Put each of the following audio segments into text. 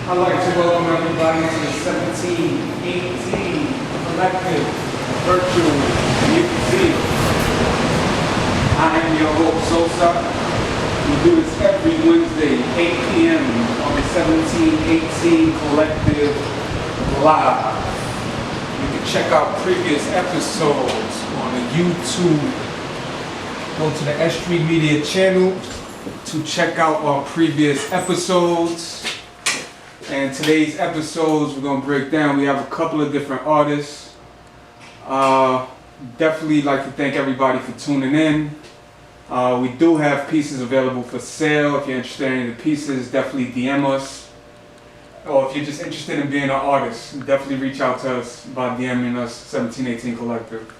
I'd like to welcome everybody to the 1718 Collective Virtual Museum. I am your host, Sosa. We do this every Wednesday, 8 p.m. on the 1718 Collective Live. You can check out previous episodes on the YouTube. Go to the S.STREET Media channel to check out our previous episodes. And today's episodes we're going to break down. We have a couple of different artists. Definitely like to thank everybody for tuning in. We do have pieces available for sale. If you're interested in the pieces, definitely DM us. Or if you're just interested in being an artist, definitely reach out to us by DMing us, 1718 Collective.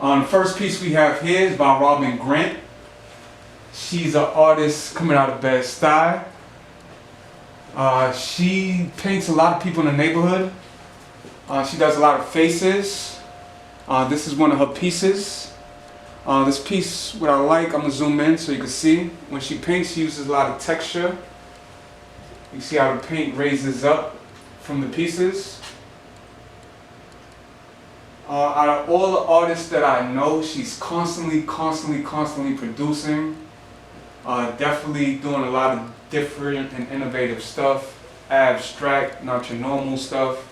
The first piece we have here is by Robin Grant. She's an artist coming out of Bed-Stuy. She paints a lot of people in the neighborhood. She does a lot of faces. This is one of her pieces. This piece, what I like, I'm going to zoom in so you can see. When she paints, she uses a lot of texture. You see how the paint raises up from the pieces. Out of all the artists that I know, she's constantly producing. Definitely doing a lot of different and innovative stuff. Abstract, not your normal stuff.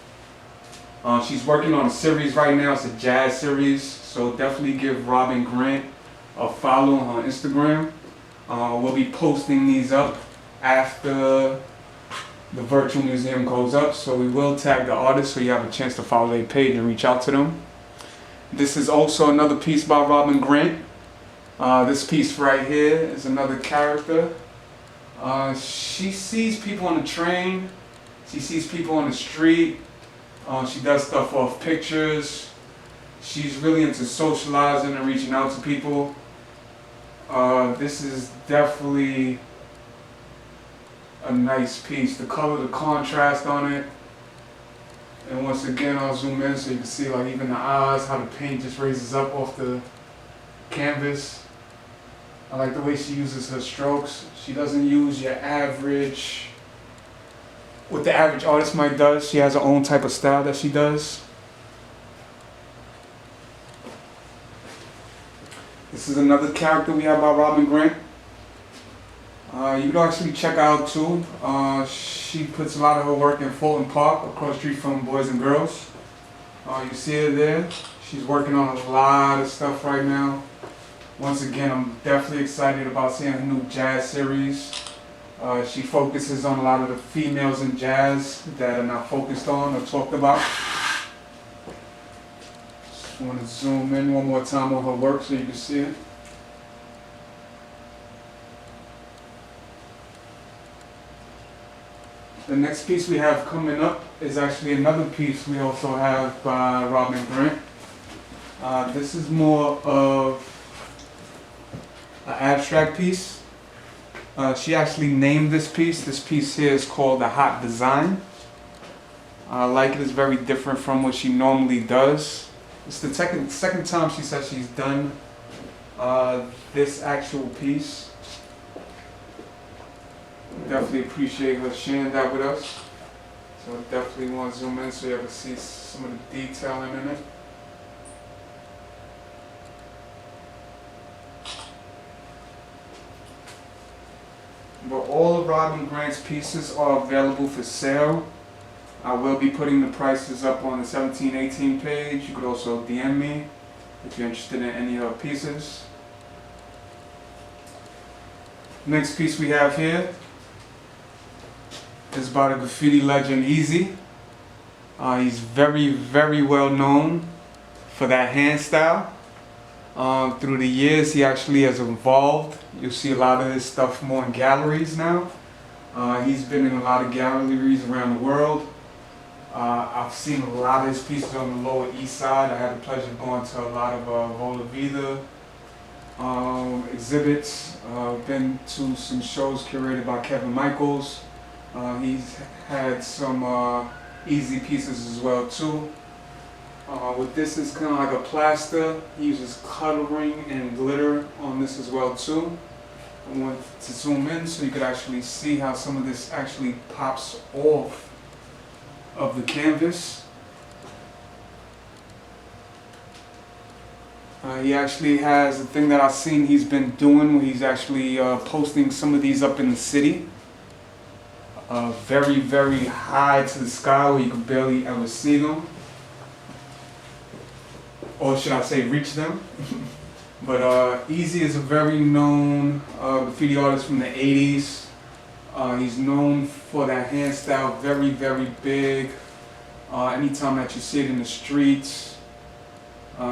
She's working on a series right now. It's a jazz series. So definitely give Robin Grant a follow on her Instagram. We'll be posting these up after the virtual museum goes up. So we will tag the artist so you have a chance to follow their page and reach out to them. This is also another piece by Robin Grant. This piece right here is another character. She sees people on the train. She sees people on the street. She does stuff off pictures. She's really into socializing and reaching out to people. This is definitely a nice piece. The color, the contrast on it. And once again, I'll zoom in so you can see like even the eyes, how the paint just raises up off the canvas. I like the way she uses her strokes. She doesn't use your average, what the average artist might do. She has her own type of style that she does. This is another character we have by Robin Grant. You can actually check out too. She puts a lot of her work in Fulton Park, across the street from Boys and Girls. You see her there. She's working on a lot of stuff right now. Once again, I'm definitely excited about seeing her new jazz series. She focuses on a lot of the females in jazz that are not focused on or talked about. Just want to zoom in one more time on her work so you can see it. The next piece we have coming up is actually another piece we also have by Robin Grant. This is more of an abstract piece. She actually named this piece. This piece here is called The Hot Design. I like it. It's very different from what she normally does. It's the second time she says she's done this actual piece. Definitely appreciate her sharing that with us. So I definitely want to zoom in so you can see some of the detailing in it. But all of Robin Grant's pieces are available for sale. I will be putting the prices up on the 1718 page. You could also DM me if you're interested in any of her pieces. Next piece we have here is by the graffiti legend Easy. He's very well known for that hand style. Through the years, he actually has evolved. You'll see a lot of his stuff more in galleries now. He's been in a lot of galleries around the world. I've seen a lot of his pieces on the Lower East Side. I had the pleasure of going to a lot of Vola Vida exhibits. Been to some shows curated by Kevin Michaels. He's had some Easy pieces as well too. With this is kind of like a plaster. He uses coloring and glitter on this as well too. I want to zoom in so you could actually see how some of this actually pops off of the canvas. He actually has a thing that I've seen he's been doing where he's actually posting some of these up in the city. Very, very high to the sky where you can barely ever see them. Or should I say reach them. But Easy is a very known graffiti artist from the 80s. He's known for that hand style, very, very big. Anytime that you see it in the streets.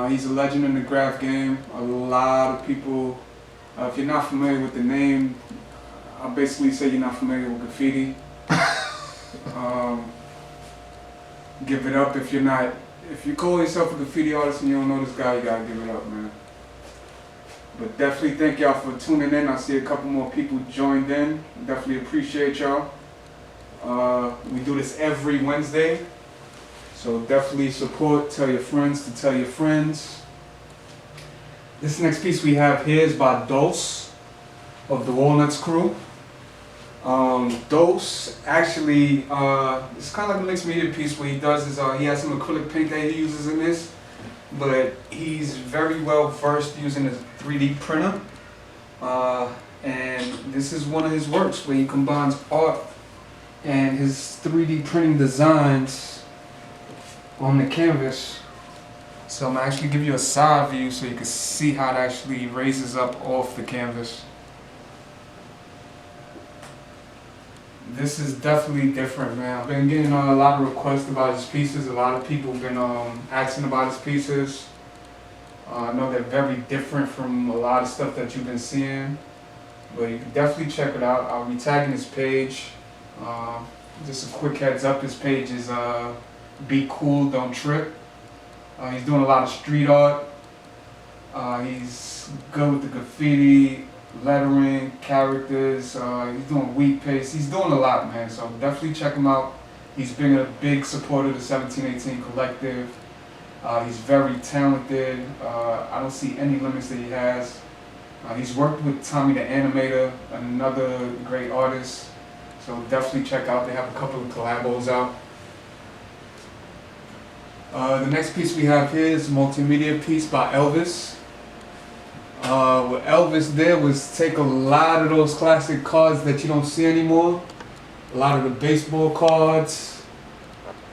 He's a legend in the graph game. A lot of people, if you're not familiar with the name, I'll basically say you're not familiar with graffiti. Give it up if you're not. If you call yourself a graffiti artist and you don't know this guy, you gotta give it up, man. But definitely thank y'all for tuning in. I see a couple more people joined in. Definitely appreciate y'all. We do this every Wednesday. So definitely support, tell your friends to tell your friends. This next piece we have here is by Dose of the Walnuts Crew. Dose actually, it's kind of like a mixed media piece. What he does is he has some acrylic paint that he uses in this, but he's very well versed using his 3D printer. And this is one of his works where he combines art and his 3D printing designs on the canvas. So I'm gonna actually give you a side view so you can see how it actually raises up off the canvas. This is definitely different, man. I've been getting a lot of requests about his pieces. A lot of people have been asking about his pieces. I know they're very different from a lot of stuff that you've been seeing, but you can definitely check it out. I'll be tagging his page. Just a quick heads up, his page is Be Cool, Don't Trip. He's doing a lot of street art. He's good with the graffiti, lettering, characters. He's doing wheat paste. He's doing a lot, man. So definitely check him out. He's been a big supporter of the 1718 Collective. He's very talented. I don't see any limits that he has. He's worked with Tommy the Animator, another great artist. So definitely check out. They have a couple of collabos out. The next piece we have here is a multimedia piece by Elvis. What Elvis did was take a lot of those classic cards that you don't see anymore. A lot of the baseball cards,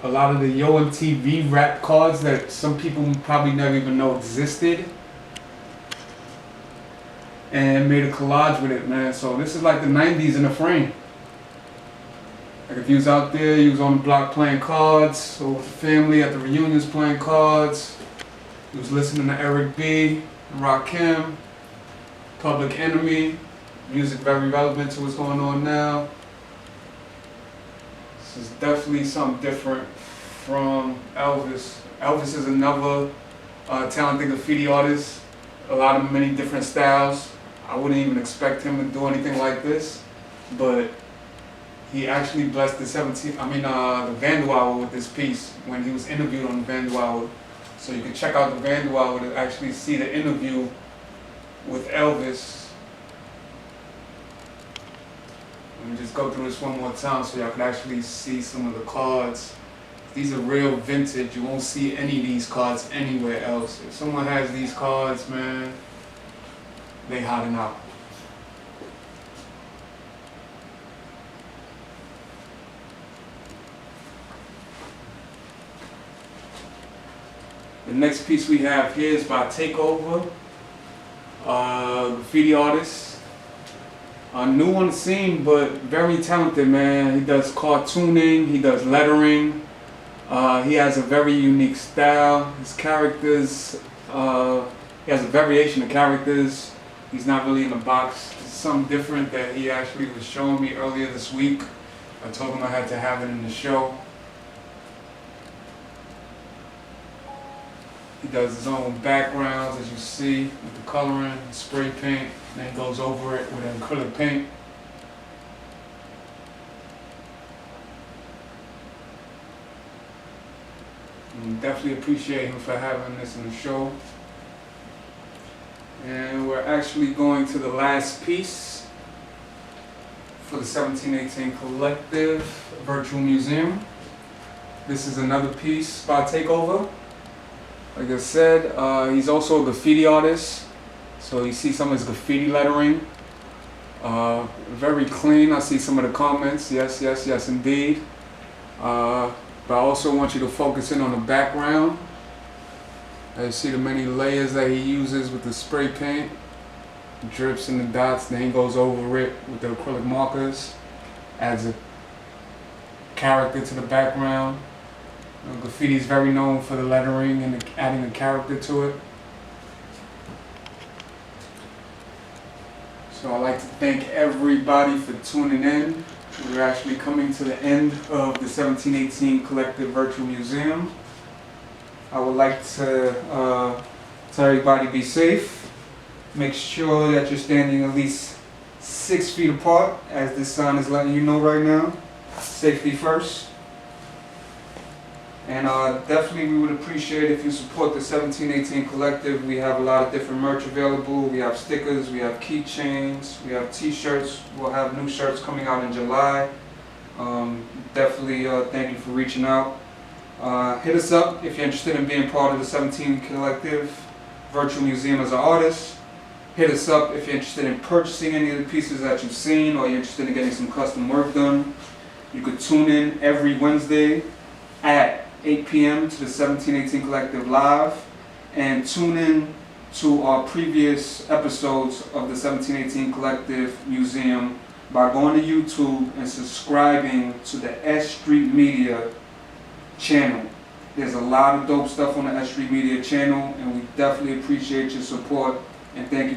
a lot of the Yo MTV rap cards that some people probably never even know existed, and made a collage with it, man. So this is like the 90s in a frame. Like if you was out there, you was on the block playing cards, or with the family at the reunions playing cards, you was listening to Eric B, Rakim, Public Enemy, music very relevant to what's going on now. This is definitely something different from Elvis. Elvis is another talented graffiti artist, a lot of many different styles. I wouldn't even expect him to do anything like this, but he actually blessed the the Vandal Hour with this piece when he was interviewed on the Vandal Hour. So you can check out the Vandal Hour to actually see the interview with Elvis. Let me just go through this one more time so y'all can actually see some of the cards. These are real vintage. You won't see any of these cards anywhere else. If someone has these cards, man, they hiding out. The next piece we have here is by Takeover, graffiti artist. New on the scene, but very talented, man. He does cartooning, he does lettering. He has a very unique style. His characters, he has a variation of characters. He's not really in a box. It's something different that he actually was showing me earlier this week. I told him I had to have it in the show. He does his own backgrounds, as you see, with the coloring, spray paint, and then goes over it with an acrylic paint. And definitely appreciate him for having this in the show. And we're actually going to the last piece. for the 1718 Collective Virtual Museum. This is another piece by Takeover. Like I said, he's also a graffiti artist, so you see some of his graffiti lettering. Very clean. I see some of the comments. Yes, yes, yes, indeed. But I also want you to focus in on the background. You see the many layers that he uses with the spray paint. Drips and the dots, then he goes over it with the acrylic markers. Adds a character to the background. Graffiti is very known for the lettering and adding a character to it. So I'd like to thank everybody for tuning in. We're actually coming to the end of the 1718 Collective Virtual Museum. I would like to tell everybody be safe. Make sure that you're standing at least 6 feet apart, as this sign is letting you know right now. Safety first. And definitely we would appreciate if you support the 1718 Collective. We have a lot of different merch available. We have stickers, we have keychains, we have t-shirts. We'll have new shirts coming out in July. Definitely thank you for reaching out. Hit us up if you're interested in being part of the 17 Collective Virtual Museum as an artist. Hit us up if you're interested in purchasing any of the pieces that you've seen, or you're interested in getting some custom work done. You could tune in every Wednesday at 8 p.m. to the 1718 Collective Live, and tune in to our previous episodes of the 1718 Collective Museum by going to YouTube and subscribing to the S.STREET Media channel. There's a lot of dope stuff on the S.STREET Media channel, and we definitely appreciate your support, and thank you